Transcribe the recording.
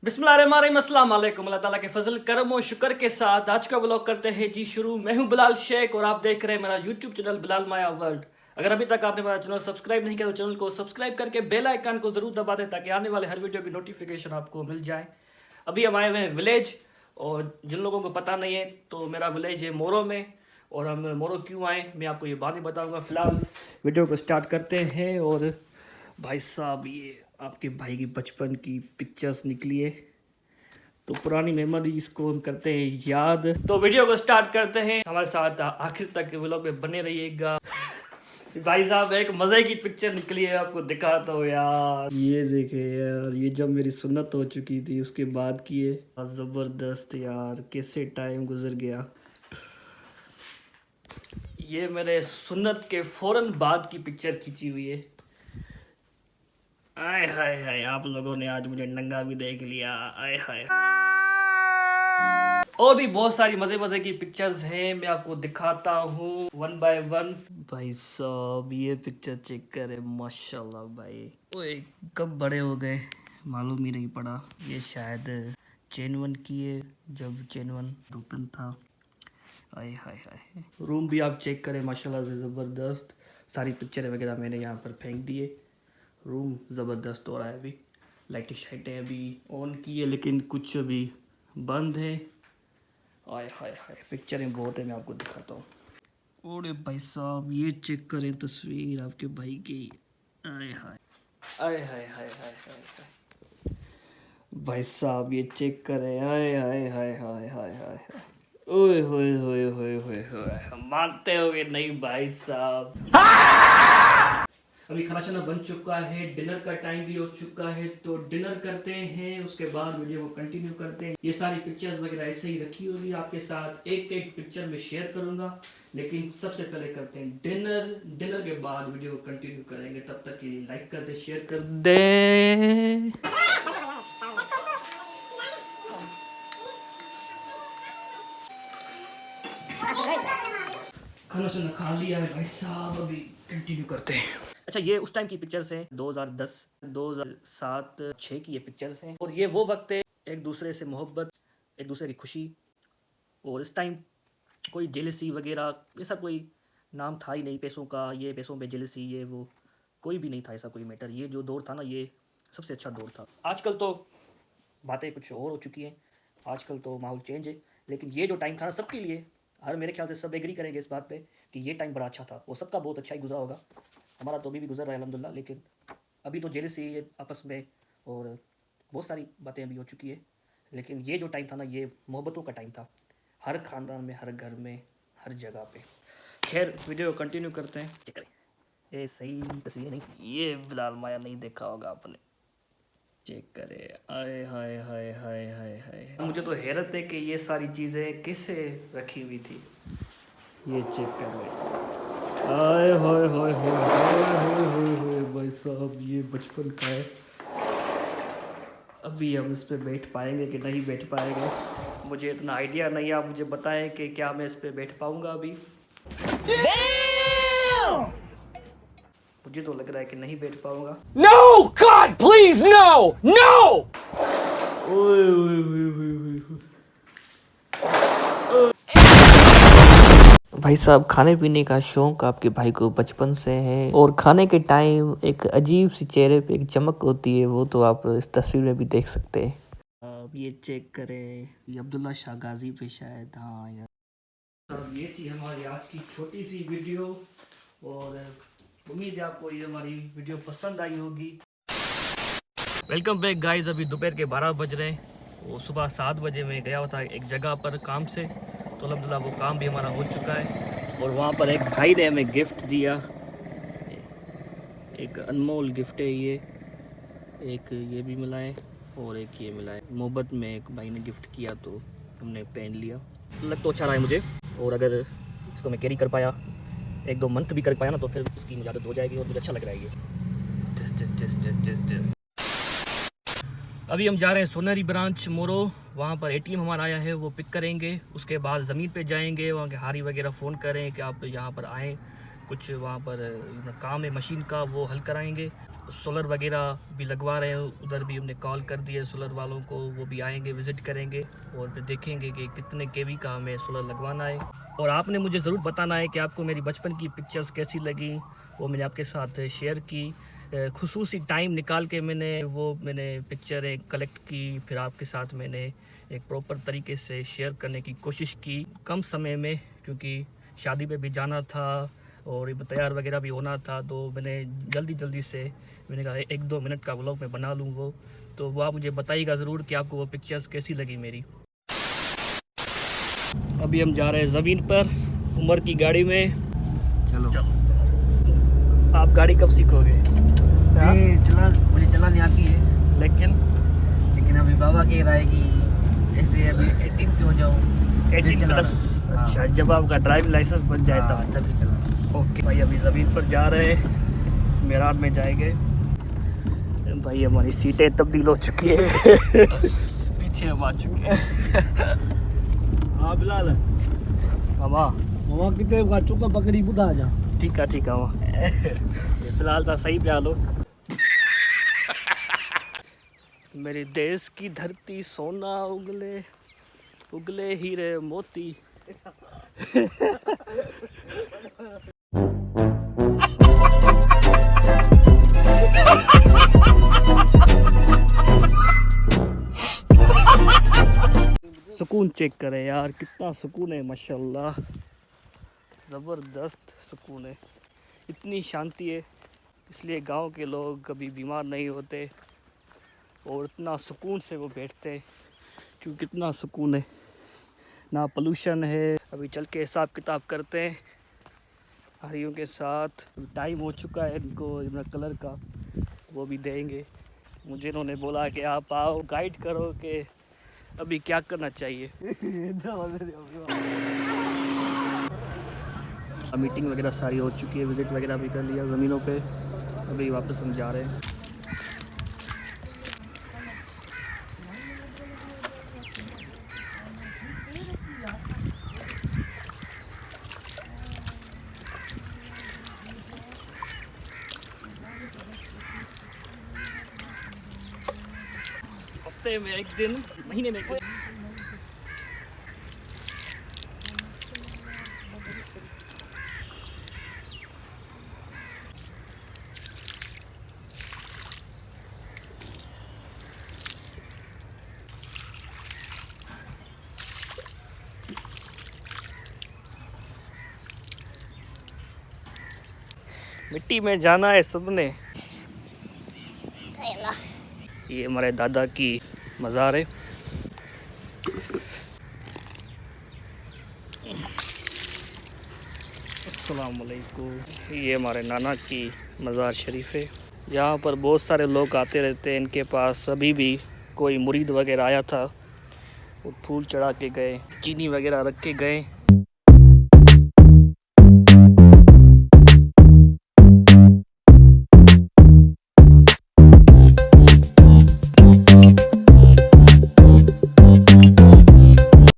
बिस्मिल्लाहिर्रहमानिर्रहीम, अस्सलाम वालेकुम। अल्लाह ताला के फजल करम और शुक्र के साथ आज का व्लॉग करते हैं जी शुरू। मैं हूं बिलाल शेख और आप देख रहे हैं मेरा यूट्यूब चैनल बिलाल माया वर्ल्ड। अगर अभी तक आपने मेरा चैनल सब्सक्राइब नहीं किया तो चैनल को सब्सक्राइब करके बेल आइकन को ज़रूर दबा दें ताकि आने वाले हर वीडियो की नोटिफिकेशन आपको मिल जाए। अभी हम आए हुए हैं विलेज, और जिन लोगों को पता नहीं है तो मेरा विलेज है मोरो में। और हम मोरो क्यों आए मैं आपको ये बात ही बताऊँगा। फ़िलहाल वीडियो को स्टार्ट करते हैं। और भाई साहब, ये आपके भाई की बचपन की पिक्चर्स निकली है, तो पुरानी मेमोरीज को हम करते हैं याद। तो वीडियो को स्टार्ट करते हैं, हमारे साथ आखिर तक व्लॉग में बने रहिएगा। भाई साहब, एक मज़े की पिक्चर निकली है, आपको दिखाता हूँ यार। ये देखे यार, ये जब मेरी सुन्नत हो चुकी थी उसके बाद की है। ज़बरदस्त यार, कैसे टाइम गुजर गया। ये मेरे सुन्नत के फौरन बाद की पिक्चर खींची हुई है। आय हाय हाय, आप लोगों ने आज मुझे नंगा भी देख लिया। आय हाय। और भी बहुत सारी मजे मजे की पिक्चर्स हैं, मैं आपको दिखाता हूँ वन बाय वन। भाई साहब, ये पिक्चर चेक करे, माशाल्लाह भाई। ओए, कब बड़े हो गए मालूम ही नहीं पड़ा। ये शायद चेन वन की है, जब चेन वन ओपन था। आय हाय हाय। रूम भी आप चेक करें, माशाल्लाह से ज़बरदस्त। सारी पिक्चरें वगैरह मैंने यहाँ पर फेंक दिए। रूम ज़बरदस्त हो रहा है। अभी लाइटें शाइटें अभी ऑन की है, लेकिन कुछ अभी बंद है। आय हाय हाय, पिक्चरें बहुत है, मैं आपको दिखाता हूँ। ओरे भाई साहब, ये चेक करें तस्वीर आपके भाई की। आय हाय आय हाय हाय हाय हाय। भाई साहब, ये चेक करें। आय हाय हाय हाय हाय हाय। ओए होए होए होए होए होए, मानते होगे नहीं भाई साहब। अभी खाना शाना बन चुका है, डिनर का टाइम भी हो चुका है, तो डिनर करते हैं, उसके बाद वीडियो को कंटिन्यू करते हैं। ये सारी पिक्चर्स वगैरह ऐसे ही रखी होगी, आपके साथ एक एक पिक्चर में शेयर करूंगा, लेकिन सबसे पहले करते हैं डिनर। डिनर के बाद वीडियो को कंटिन्यू करेंगे। तब तक के लिए लाइक कर दे, शेयर कर दे। खाना शाना खा लिया है भाई साहब, अभी कंटिन्यू करते हैं। अच्छा, ये उस टाइम की पिक्चर्स हैं, 2010 2007 6 की ये पिक्चर्स हैं। और ये वो वक्त है, एक दूसरे से मोहब्बत, एक दूसरे की खुशी। और इस टाइम कोई जेलसी वगैरह ऐसा कोई नाम था ही नहीं, पैसों का, ये पैसों पे जेलसी, ये वो कोई भी नहीं था ऐसा कोई मैटर। ये जो दौर था ना, ये सबसे अच्छा दौर था। आजकल तो बातें कुछ और हो चुकी हैं, आजकल तो माहौल चेंज है, लेकिन ये जो टाइम था ना सबके लिए, हर मेरे ख्याल से सब एग्री करेंगे इस बात पे कि ये टाइम बड़ा अच्छा था। वो सबका बहुत अच्छा ही गुजरा होगा, हमारा तो अभी भी गुजर रहा है अल्हम्दुलिल्लाह। लेकिन अभी तो जेलसी है आपस में, और बहुत सारी बातें अभी हो चुकी है। लेकिन ये जो टाइम था ना, ये मोहब्बतों का टाइम था, हर ख़ानदान में, हर घर में, हर जगह पे। खैर, वीडियो कंटिन्यू करते हैं। चेक करें, ये सही तस्वीर नहीं, ये बिलाल माया नहीं देखा होगा आपने। चेक करे। आय हाय हाय हाय हाय हाय। मुझे तो हैरत है कि ये सारी चीज़ें किससे रखी हुई थी। ये चेक करो। आय हाय हाय हाय हाय हाय हाय हाय भाई साहब, ये बचपन का है। अभी हम इस पे बैठ पाएंगे कि नहीं बैठ पाएंगे, मुझे इतना आइडिया नहीं है। आप मुझे बताएं कि क्या मैं इस पे बैठ पाऊंगा अभी। मुझे तो लग रहा है कि नहीं बैठ पाऊंगा। No! God, please, no! No! ओए ओए ओए ओए ओए ओए। भाई साहब, खाने पीने का शौक आपके भाई को बचपन से है, और खाने के टाइम एक अजीब सी चेहरे पे एक चमक होती है, वो तो आप इस तस्वीर में भी देख सकते हैं। अब ये चेक करें, ये अब्दुल्ला शाह गाजी पे शायद, हाँ यार। अब ये थी हमारी आज की छोटी सी वीडियो, और उम्मीद है आपको ये हमारी वीडियो पसंद आई होगी। Welcome back guys. अभी दोपहर के 12 बज रहे हैं, वो सुबह 7 बजे मैं गया हुआ था एक जगह पर काम से, तो अल्हम्दुलिल्लाह वो काम भी हमारा हो चुका है। और वहाँ पर एक भाई ने हमें गिफ्ट दिया, एक अनमोल गिफ्ट है ये। एक ये भी मिला है और एक ये मिला है, मोहब्बत में एक भाई ने गिफ्ट किया, तो हमने पहन लिया। लग तो अच्छा रहा है मुझे, और अगर इसको मैं कैरी कर पाया, 1-2 मंथ भी कर पाया ना, तो फिर उसकी मुझे आदत हो जाएगी और मुझे अच्छा लग रहा है ये। अभी हम जा रहे हैं सोनरी ब्रांच मोरो, वहाँ पर एटीएम हमारा आया है, वो पिक करेंगे। उसके बाद ज़मीन पे जाएंगे, वहाँ के हारी वगैरह फ़ोन करें कि आप यहाँ पर आएँ, कुछ वहाँ पर काम है मशीन का, वो हल कराएंगे। सोलर वगैरह भी लगवा रहे हैं, उधर भी हमने कॉल कर दिया सोलर वालों को, वो भी आएंगे, विज़िट करेंगे और फिर देखेंगे कि कितने केवी का हमें सोलर लगवाना है। और आपने मुझे ज़रूर बताना है कि आपको मेरी बचपन की पिक्चर्स कैसी लगी, वो मैंने आपके साथ शेयर की। खुसूसी टाइम निकाल के मैंने पिक्चरें कलेक्ट की, फिर आपके साथ मैंने एक प्रॉपर तरीके से शेयर करने की कोशिश की कम समय में, क्योंकि शादी पे भी जाना था और तैयार वगैरह भी होना था, तो मैंने जल्दी से मैंने कहा 1-2 मिनट का व्लॉग मैं बना लूँ वो। तो वो आप मुझे बताइएगा ज़रूर कि आपको वो पिक्चर्स कैसी लगी मेरी। अभी हम जा रहे हैं ज़मीन पर उमर की गाड़ी में। चलो। आप गाड़ी कब सीखोगे? मुझे चलानी आती है, लेकिन अभी बाबा कह रहा है कि ऐसे अभी 18 की हो जाओ, 18+। अच्छा, जब आपका ड्राइविंग लाइसेंस बन जाए तभी चला। ओके भाई, अभी ज़मीन पर जा रहे हैं, मेरार में जाएंगे। भाई हमारी सीटें तब्दील हो चुकी है पीछे हम आ चुके हैं। हाँ बिलाल, मामा मामा कितने का चुका बकरी बुधा जा। ठीक है मामा फिलहाल तो सही पे आ लो। मेरे देश की धरती सोना उगले हीरे मोती। सुकून चेक करें यार, कितना सुकून है, माशाल्लाह ज़बरदस्त सुकून है, इतनी शांति है, इसलिए गांव के लोग कभी बीमार नहीं होते और इतना सुकून से वो बैठते हैं, क्योंकि कितना सुकून है, ना पोल्यूशन है। अभी चल के हिसाब किताब करते हैं हरियों के साथ। टाइम हो चुका है इनको अपना कलर का, वो भी देंगे। मुझे इन्होंने बोला कि आप आओ गाइड करो कि अभी क्या करना चाहिए। मीटिंग वगैरह सारी हो चुकी है, विज़िट वगैरह भी कर लिया ज़मीनों पे, अभी वापस हम जा रहे हैं। हफ्ते में एक दिन, महीने में एक दिन। मिट्टी में जाना है सबने। ये हमारे दादा की मज़ार है। अस्सलाम वालेकुम। ये हमारे नाना की मज़ार शरीफ है। यहाँ पर बहुत सारे लोग आते रहते हैं, इनके पास अभी भी कोई मुरीद वगैरह आया था, वो फूल चढ़ा के गए, चीनी वगैरह रख के गए।